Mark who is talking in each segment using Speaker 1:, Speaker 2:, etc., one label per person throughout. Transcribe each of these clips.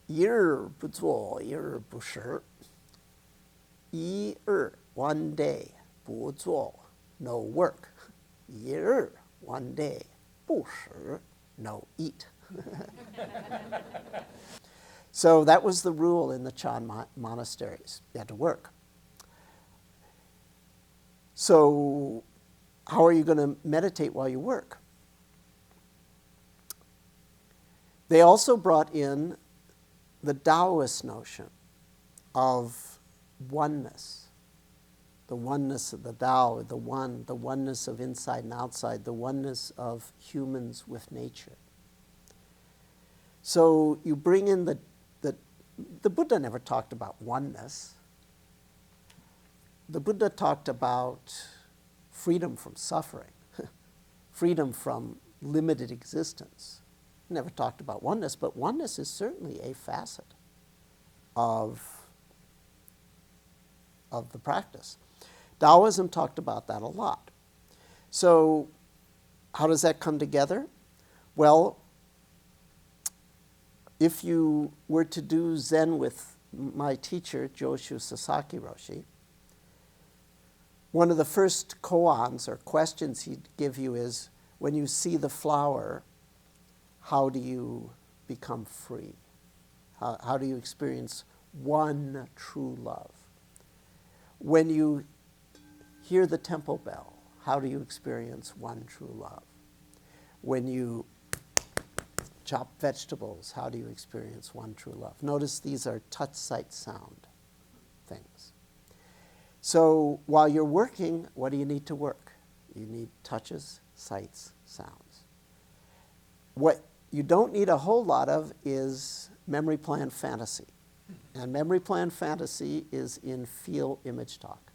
Speaker 1: 一日不做，一日不食。一日 one day 不做 no work. 一日 one day 不食 no eat. So that was the rule in the Chan monasteries. You had to work. So how are you going to meditate while you work? They also brought in the Taoist notion of oneness, the oneness of the Tao, the oneness of inside and outside, the oneness of humans with nature. So you bring in the Buddha never talked about oneness. The Buddha talked about freedom from suffering, freedom from limited existence. Never talked about oneness, but oneness is certainly a facet of the practice. Taoism talked about that a lot. So how does that come together? Well, if you were to do Zen with my teacher, Joshu Sasaki Roshi, one of the first koans or questions he'd give you is, when you see the flower, how do you become free? How do you experience one true love? When you hear the temple bell, how do you experience one true love? When you chop vegetables, how do you experience one true love? Notice these are touch, sight, sound things. So while you're working, what do you need to work? You need touches, sights, sounds. What you don't need a whole lot of is memory plan fantasy. And memory plan fantasy is in feel, image, talk.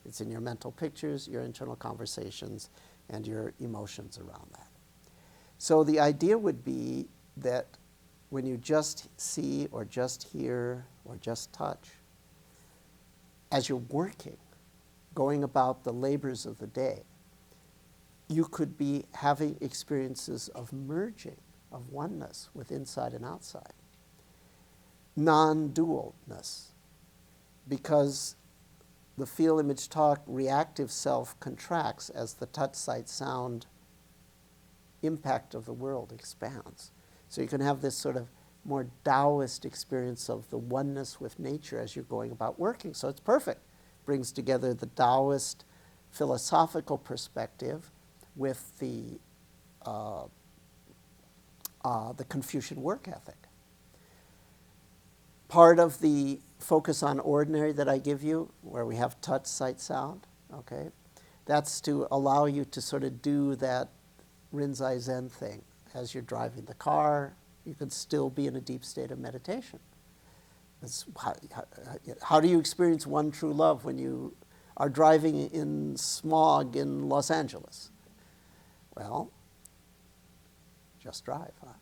Speaker 1: It's in your mental pictures, your internal conversations, and your emotions around that. So the idea would be that when you just see or just hear or just touch, as you're working, going about the labors of the day, you could be having experiences of merging, of oneness with inside and outside. Non-dualness, because the feel, image, talk, reactive self contracts as the touch, sight, sound impact of the world expands. So you can have this sort of more Taoist experience of the oneness with nature as you're going about working. So it's perfect. Brings together the Taoist philosophical perspective with the Confucian work ethic. Part of the focus on ordinary that I give you, where we have touch, sight, sound, okay, that's to allow you to sort of do that Rinzai Zen thing. As you're driving the car, you can still be in a deep state of meditation. How do you experience one true love when you are driving in smog in Los Angeles? Well, just drive, huh?